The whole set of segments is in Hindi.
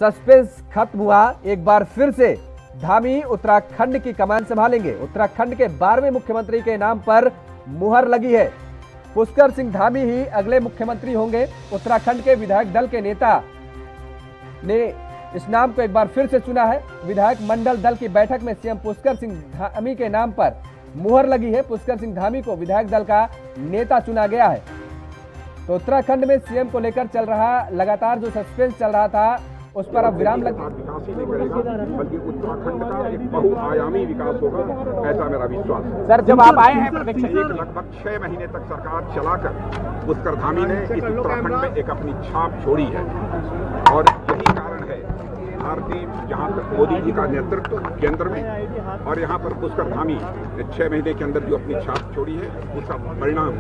सस्पेंस खत्म हुआ। एक बार फिर से धामी उत्तराखंड की कमान संभालेंगे। उत्तराखंड के 12वें मुख्यमंत्री के नाम पर मुहर लगी है। पुष्कर सिंह धामी ही अगले मुख्यमंत्री होंगे। उत्तराखंड के विधायक दल के नेता ने इस नाम को एक बार फिर से चुना है। विधायक मंडल दल की बैठक में सीएम पुष्कर सिंह धामी के नाम पर मुहर लगी है। पुष्कर सिंह धामी को विधायक दल का नेता चुना गया है। तो उत्तराखंड में सीएम को लेकर चल रहा लगातार जो सस्पेंस चल रहा था उस पर अब विराम लग विकास ही नहीं करेगा, बल्कि उत्तराखंड का एक बहुआयामी विकास होगा, ऐसा मेरा विश्वास है। सर, जब आप आए हैं लगभग 6 महीने तक सरकार चलाकर पुष्कर धामी ने इस उत्तराखंड में एक अपनी छाप छोड़ी है और यही कारण है भारतीय जहां तक मोदी जी का नेतृत्व केंद्र में और यहां पर पुष्कर धामी 6 महीने के अंदर जो अपनी छाप छोड़ी है उसका परिणाम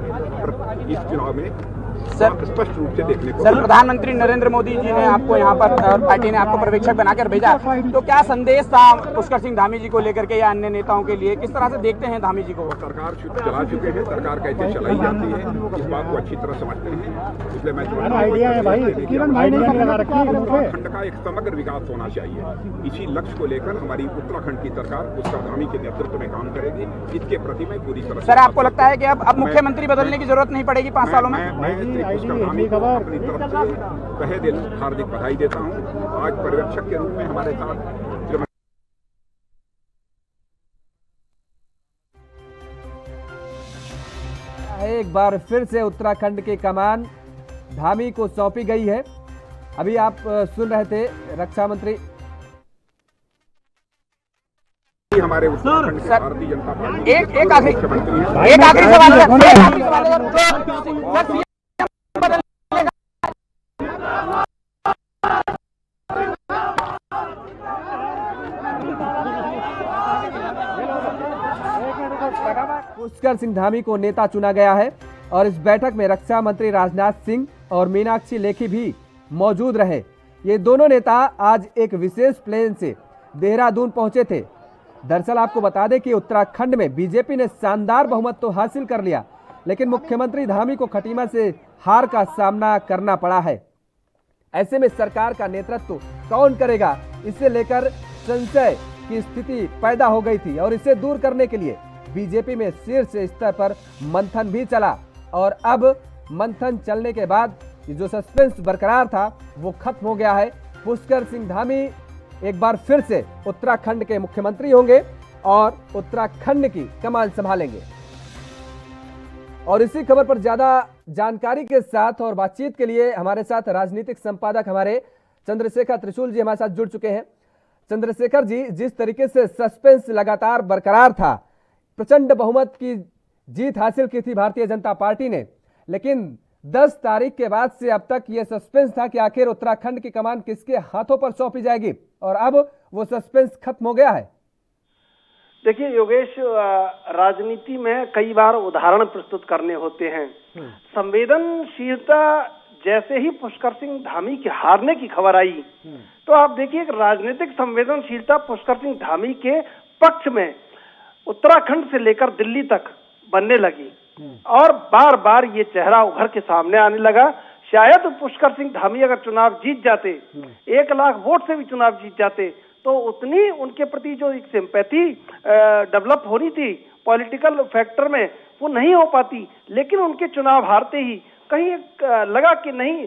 इस चुनाव में स्पष्ट रूप से देखने को। सर, प्रधानमंत्री नरेंद्र मोदी जी ने आपको यहाँ पर और पार्टी ने आपको पर्यवेक्षक बनाकर भेजा, तो क्या संदेश था पुष्कर सिंह धामी जी को लेकर के या अन्य नेताओं के लिए? किस तरह से देखते हैं धामी जी को? सरकार चला चुके हैं, सरकार कैसे चलाई जाती है इस बात को अच्छी तरह समझते हैं। इसलिए मैं उत्तराखंड का एक समग्र विकास होना चाहिए। इसी लक्ष्य को लेकर हमारी उत्तराखंड की सरकार पुष्कर धामी के नेतृत्व में काम करेगी। इसके प्रति मैं पूरी तरह। सर, आपको लगता है कि अब मुख्यमंत्री बदलने की जरूरत नहीं पड़ेगी 5 सालों में? पुष्कर धामी को अपनी तरफ से तहे दिल हार्दिक बधाई देता हूं। आज पर्यवेक्षक के रूप में हमारे साथ एक बार फिर से उत्तराखंड की कमान धामी को सौंपी गई है। अभी आप सुन रहे थे रक्षा मंत्री हमारे उत्तराखंड के भारतीय जनता पार्टी एक आखिरी सवाल पुष्कर सिंह धामी को नेता चुना गया है और इस बैठक में रक्षा मंत्री राजनाथ सिंह और मीनाक्षी लेखी भी मौजूद रहे। ये दोनों नेता आज एक विशेष प्लेन से देहरादून पहुंचे थे। दरअसल आपको बता दें कि उत्तराखंड में बीजेपी ने शानदार बहुमत तो हासिल कर लिया, लेकिन मुख्यमंत्री धामी को खटीमा से हार का सामना करना पड़ा है। ऐसे में सरकार का नेतृत्व कौन करेगा, इसे लेकर संशय की स्थिति पैदा हो गई थी और इसे दूर करने के लिए बीजेपी में शीर्ष स्तर पर मंथन भी चला और अब मंथन चलने के बाद जो सस्पेंस बरकरार था वो खत्म हो गया है। पुष्कर सिंह धामी एक बार फिर से उत्तराखंड के मुख्यमंत्री होंगे और उत्तराखंड की कमान संभालेंगे। और इसी खबर पर ज्यादा जानकारी के साथ और बातचीत के लिए हमारे साथ राजनीतिक संपादक हमारे चंद्रशेखर त्रिशूल जी हमारे साथ जुड़ चुके हैं। चंद्रशेखर जी, जिस तरीके से सस्पेंस लगातार बरकरार था, प्रचंड बहुमत की जीत हासिल की थी भारतीय जनता पार्टी ने, लेकिन 10 तारीख के बाद से अब तक यह सस्पेंस था कि आखिर उत्तराखंड की कमान किसके हाथों पर सौंपी जाएगी और अब वो सस्पेंस खत्म हो गया है। देखिए योगेश, राजनीति में कई बार उदाहरण प्रस्तुत करने होते हैं। संवेदनशीलता जैसे ही पुष्कर सिंह धामी के हारने की खबर आई तो आप देखिए राजनीतिक संवेदनशीलता पुष्कर सिंह धामी के पक्ष में उत्तराखंड से लेकर दिल्ली तक बनने लगी और बार बार ये चेहरा उभर के सामने आने लगा। शायद पुष्कर सिंह धामी अगर चुनाव जीत जाते, 1 लाख वोट से भी चुनाव जीत जाते, तो उतनी उनके प्रति जो एक सिंपैथी डेवलप होनी थी पॉलिटिकल फैक्टर में, वो नहीं हो पाती। लेकिन उनके चुनाव हारते ही कहीं लगा कि नहीं,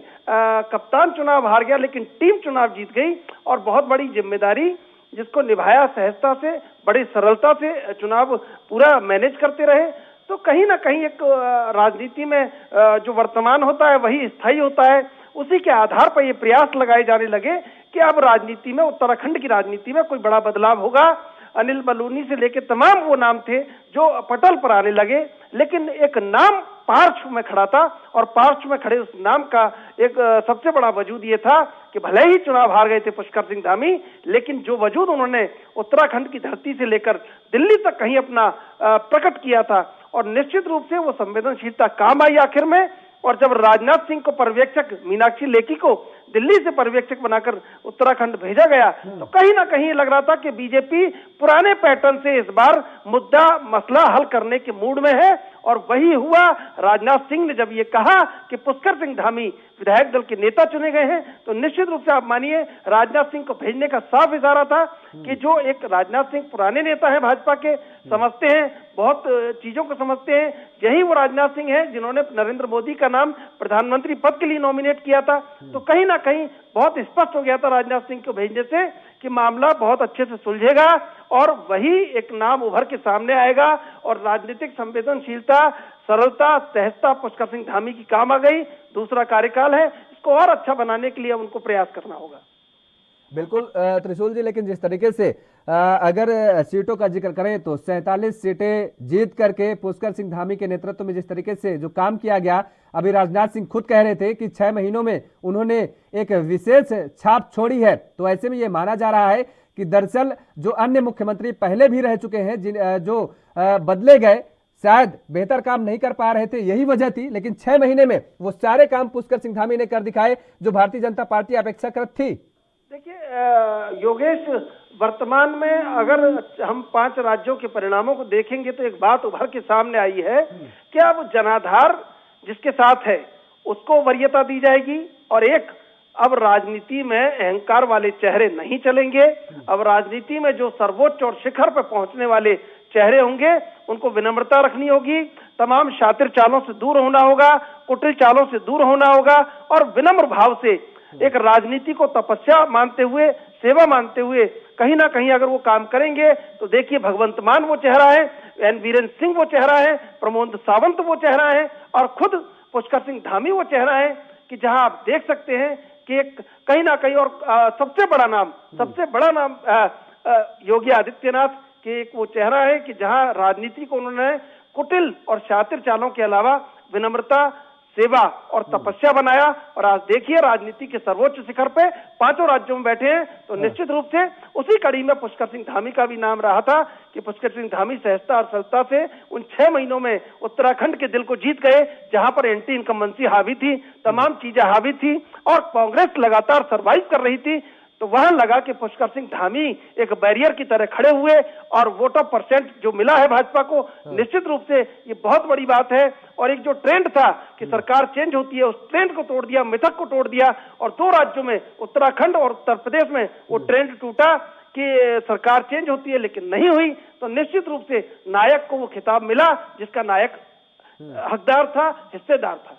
कप्तान चुनाव हार गया लेकिन टीम चुनाव जीत गई और बहुत बड़ी जिम्मेदारी जिसको निभाया सहजता से, बड़ी सरलता से चुनाव पूरा मैनेज करते रहे। तो कहीं ना कहीं एक राजनीति में जो वर्तमान होता है वही स्थायी होता है। उसी के आधार पर ये प्रयास लगाए जाने लगे कि अब राजनीति में, उत्तराखंड की राजनीति में कोई बड़ा बदलाव होगा। अनिल बलूनी से लेकर तमाम वो नाम थे जो पटल पर आने लगे, लेकिन एक नाम पार्श्व में खड़ा था और पार्श्व में खड़े उस नाम का एक सबसे बड़ा वजूद ये था कि भले ही चुनाव हार गए थे पुष्कर सिंह धामी, लेकिन जो वजूद उन्होंने उत्तराखंड की धरती से लेकर दिल्ली तक कहीं अपना प्रकट किया था और निश्चित रूप से वो संवेदनशीलता काम आई आखिर में। और जब राजनाथ सिंह को पर्यवेक्षक मीनाक्षी लेखी को दिल्ली से पर्यवेक्षक बनाकर उत्तराखंड भेजा गया, तो कहीं ना कहीं लग रहा था कि बीजेपी पुराने पैटर्न से इस बार मुद्दा मसला हल करने के मूड में है। और वही हुआ। राजनाथ सिंह ने जब ये कहा कि पुष्कर सिंह धामी विधायक दल के नेता चुने गए हैं, तो निश्चित रूप से आप मानिए राजनाथ सिंह को भेजने का साफ इशारा था कि जो एक राजनाथ सिंह पुराने नेता है भाजपा के, समझते हैं, बहुत चीजों को समझते हैं, यही वो राजनाथ सिंह है जिन्होंने नरेंद्र मोदी का नाम प्रधानमंत्री पद के लिए नॉमिनेट किया था। तो कहीं ना कहीं बहुत स्पष्ट हो गया था राजनाथ सिंह को भेजने से कि मामला बहुत अच्छे से सुलझेगा और वही एक नाम उभर के सामने आएगा। और राजनीतिक संवेदनशीलता, सरलता, सहजता पुष्कर सिंह धामी की काम आ गई। दूसरा कार्यकाल है, इसको और अच्छा बनाने के लिए उनको प्रयास करना होगा। बिल्कुल त्रिशूल जी, लेकिन जिस तरीके से अगर सीटों का जिक्र करें तो 47 सीटें जीत करके पुष्कर सिंह धामी के नेतृत्व में जिस तरीके से जो काम किया गया, अभी राजनाथ सिंह खुद कह रहे थे कि 6 महीनों में उन्होंने एक विशेष छाप छोड़ी है। तो ऐसे में ये माना जा रहा है कि दरअसल जो अन्य मुख्यमंत्री पहले भी रह चुके हैं, जो बदले गए, शायद बेहतर काम नहीं कर पा रहे थे, यही वजह थी। लेकिन 6 महीने में वो सारे काम पुष्कर सिंह धामी ने कर दिखाए जो भारतीय जनता पार्टी अपेक्षाकृत थी। देखिए योगेश, वर्तमान में अगर हम 5 राज्यों के परिणामों को देखेंगे तो एक बात उभर के सामने आई है कि अब जनाधार जिसके साथ है उसको वरीयता दी जाएगी और एक अब राजनीति में अहंकार वाले चेहरे नहीं चलेंगे। अब राजनीति में जो सर्वोच्च और शिखर पर पहुंचने वाले चेहरे होंगे उनको विनम्रता रखनी होगी, तमाम शातिर चालों से दूर होना होगा, कुटिल चालों से दूर होना होगा और विनम्र भाव से एक राजनीति को तपस्या मानते हुए, सेवा मानते हुए कहीं ना कहीं अगर वो काम करेंगे तो देखिए भगवंत मान वो चेहरा है, एन वीरेंद्र सिंह वो चेहरा है, प्रमोद सावंत वो चेहरा है और खुद पुष्कर सिंह धामी वो चेहरा है कि जहां आप देख सकते हैं कि एक कहीं ना कहीं और सबसे बड़ा नाम योगी आदित्यनाथ के एक वो चेहरा है कि जहां राजनीति को उन्होंने कुटिल और शातिर चालों के अलावा विनम्रता, सेवा और तपस्या बनाया। और आज देखिए राजनीति के सर्वोच्च शिखर पे 5 राज्यों में बैठे हैं। तो निश्चित रूप से उसी कड़ी में पुष्कर सिंह धामी का भी नाम रहा था कि पुष्कर सिंह धामी सहजता और सरलता से उन 6 महीनों में उत्तराखंड के दिल को जीत गए, जहां पर एंटी इनकम्बेंसी हावी थी, तमाम चीजें हावी थी और कांग्रेस लगातार सर्वाइव कर रही थी। तो वहां लगा कि पुष्कर सिंह धामी एक बैरियर की तरह खड़े हुए और वोट ऑफ परसेंट जो मिला है भाजपा को, निश्चित रूप से ये बहुत बड़ी बात है। और एक जो ट्रेंड था कि सरकार चेंज होती है, उस ट्रेंड को तोड़ दिया, मिथक को तोड़ दिया और 2 राज्यों में उत्तराखंड और उत्तर प्रदेश में वो ट्रेंड टूटा कि सरकार चेंज होती है, लेकिन नहीं हुई। तो निश्चित रूप से नायक को वो खिताब मिला जिसका नायक हकदार था, हिस्सेदार था।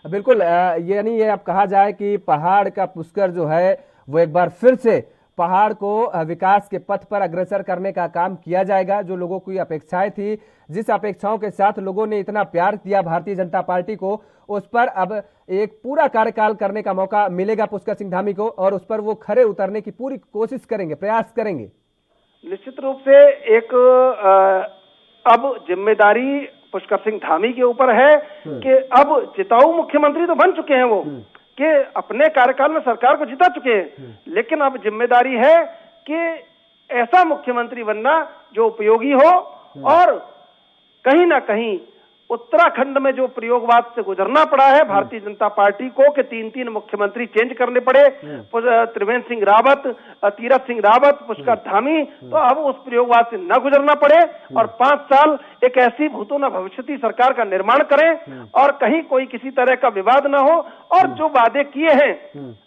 बिल्कुल, यानी ये अब कहा जाए कि पहाड़ का पुष्कर जो है वो एक बार फिर से पहाड़ को विकास के पथ पर अग्रसर करने का काम किया जाएगा। जो लोगों की अपेक्षाएं थी, जिस अपेक्षाओं के साथ लोगों ने इतना प्यार दिया भारतीय जनता पार्टी को, उस पर अब एक पूरा कार्यकाल करने का मौका मिलेगा पुष्कर सिंह धामी को और उस पर वो खरे उतरने की पूरी कोशिश करेंगे, प्रयास करेंगे। निश्चित रूप से एक अब जिम्मेदारी पुष्कर सिंह धामी के ऊपर है कि अब जिताऊ मुख्यमंत्री तो बन चुके हैं वो कि अपने कार्यकाल में सरकार को जिता चुके हैं, लेकिन अब जिम्मेदारी है कि ऐसा मुख्यमंत्री बनना जो उपयोगी हो और कहीं ना कहीं उत्तराखंड में जो प्रयोगवाद से गुजरना पड़ा है भारतीय जनता पार्टी को कि 3 मुख्यमंत्री चेंज करने पड़े, त्रिवेंद्र सिंह रावत, तीरथ सिंह रावत, पुष्कर धामी, तो अब उस प्रयोगवाद से न गुजरना पड़े और 5 साल एक ऐसी भूतो न भविष्यति सरकार का निर्माण करें और कहीं कोई किसी तरह का विवाद न हो और जो वादे किए हैं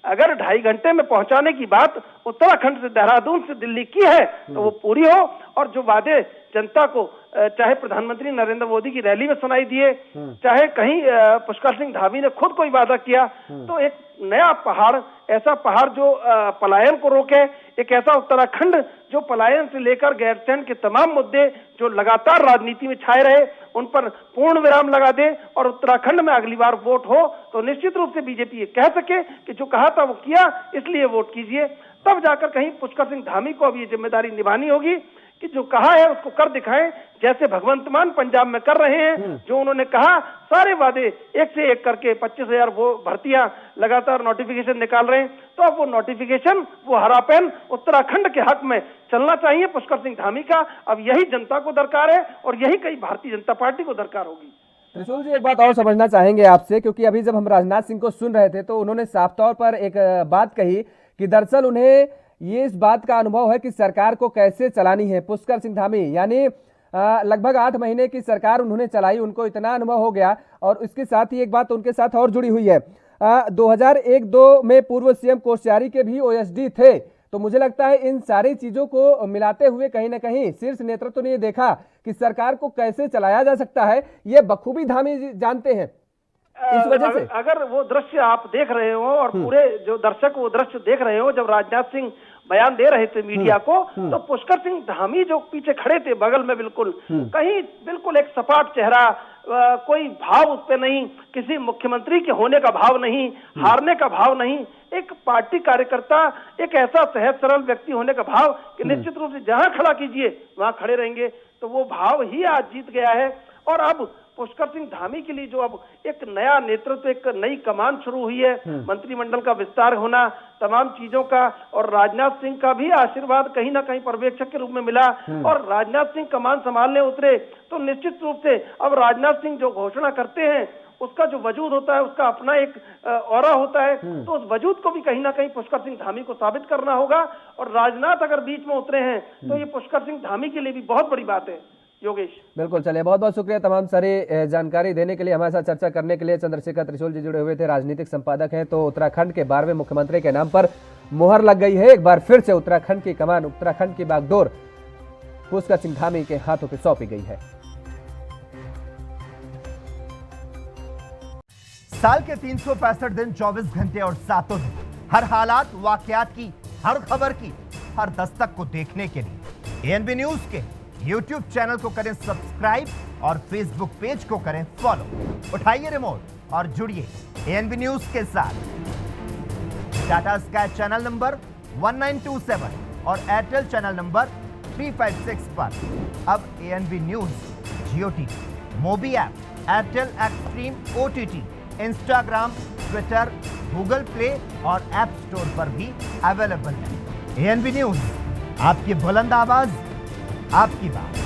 अगर 2.5 घंटे में पहुंचाने की बात उत्तराखंड से, देहरादून से दिल्ली की है तो वो पूरी हो और जो वादे जनता को चाहे प्रधानमंत्री नरेंद्र मोदी की रैली में सुनाई दिए, चाहे कहीं पुष्कर सिंह धामी ने खुद कोई वादा किया, तो एक नया पहाड़, ऐसा पहाड़ जो पलायन को रोके, एक ऐसा उत्तराखंड जो पलायन से लेकर गैरसैंण के तमाम मुद्दे जो लगातार राजनीति में छाए रहे उन पर पूर्ण विराम लगा दे और उत्तराखंड में अगली बार वोट हो तो निश्चित रूप से बीजेपी ये कह सके कि जो कहा था वो किया, इसलिए वोट कीजिए। तब जाकर कहीं पुष्कर सिंह धामी को अब ये जिम्मेदारी निभानी होगी कि जो कहा है उसको कर दिखाएं, जैसे भगवंत मान पंजाब में कर रहे हैं। जो उन्होंने कहा सारे वादे एक से एक करके 25,000 वो भर्तियां लगातार नोटिफिकेशन निकाल रहे हैं, तो अब वो नोटिफिकेशन, वो हरा पेन उत्तराखंड के हक में चलना चाहिए पुष्कर सिंह धामी का। अब यही जनता को दरकार है और यही कई भारतीय जनता पार्टी को दरकार होगी। त्रिशूल जी, एक बात और समझना चाहेंगे आपसे, क्योंकि अभी जब हम राजनाथ सिंह को सुन रहे थे तो उन्होंने साफ तौर पर एक बात कही कि दरअसल उन्हें ये इस बात का अनुभव है कि सरकार को कैसे चलानी है। पुष्कर सिंह धामी यानी लगभग 8 महीने की सरकार उन्होंने चलाई, उनको इतना अनुभव हो गया। और इसके साथ ही एक बात उनके साथ और जुड़ी हुई है, 2001-2 में पूर्व सीएम कोश्यारी के भी ओएसडी थे। तो मुझे लगता है इन सारी चीजों को मिलाते हुए कहीं ना कहीं शीर्ष नेतृत्व ने ये देखा कि सरकार को कैसे चलाया जा सकता है, ये बखूबी धामी जी जानते हैं। इस वजह से अगर वो दृश्य आप देख रहे हो और पूरे जो दर्शक वो दृश्य देख रहे हो, जब राजनाथ सिंह बयान दे रहे थे मीडिया को, तो पुष्कर सिंह धामी जो पीछे खड़े थे बगल में, बिल्कुल कहीं बिल्कुल एक सपाट चेहरा, कोई भाव उस पर नहीं, किसी मुख्यमंत्री के होने का भाव नहीं, हारने का भाव नहीं, एक पार्टी कार्यकर्ता, एक ऐसा सहज सरल व्यक्ति होने का भाव कि निश्चित रूप से जहां खड़ा कीजिए वहां खड़े रहेंगे। तो वो भाव ही आज जीत गया है। और अब पुष्कर सिंह धामी के लिए जो अब एक नया नेतृत्व, एक नई कमान शुरू हुई है, मंत्रिमंडल का विस्तार होना, तमाम चीजों का, और राजनाथ सिंह का भी आशीर्वाद कहीं ना कहीं पर्यवेक्षक के रूप में मिला, और राजनाथ सिंह कमान संभालने उतरे, तो निश्चित रूप से अब राजनाथ सिंह जो घोषणा करते हैं उसका जो वजूद होता है, उसका अपना एक ऑरा होता है, तो उस वजूद को भी कहीं ना कहीं पुष्कर सिंह धामी को साबित करना होगा। और राजनाथ अगर बीच में उतरे हैं तो ये पुष्कर सिंह धामी के लिए भी बहुत बड़ी बात है। योगेश, बिल्कुल, चलिए, बहुत बहुत शुक्रिया तमाम सारी जानकारी देने के लिए, हमारे साथ चर्चा करने के लिए। चंद्रशेखर त्रिशूल जी जुड़े हुए थे, राजनीतिक संपादक हैं। तो उत्तराखंड के 12वें मुख्यमंत्री के नाम पर मुहर लग गई है। एक बार फिर से उत्तराखंड की कमान, उत्तराखंड की बागडोर पुष्कर सिंह धामी के हाथों पे सौंपी गई है। साल के 365 दिन, 24 घंटे और 7 दिन, हर हालात वाकयात की, हर खबर की, हर दस्तक को देखने के लिए एएनबी न्यूज के YouTube चैनल को करें सब्सक्राइब और Facebook पेज को करें फॉलो। उठाइए रिमोट और जुड़िए एएनबी न्यूज के साथ। टाटा स्काई चैनल नंबर 1927 और एयरटेल चैनल नंबर 356 पर अब ANB news Jio TV, mobi app, Airtel Xstream OTT, Instagram, Twitter, Google Play और ऐप स्टोर पर भी अवेलेबल है। एएनबी न्यूज, आपकी बुलंद आवाज, आपकी बात।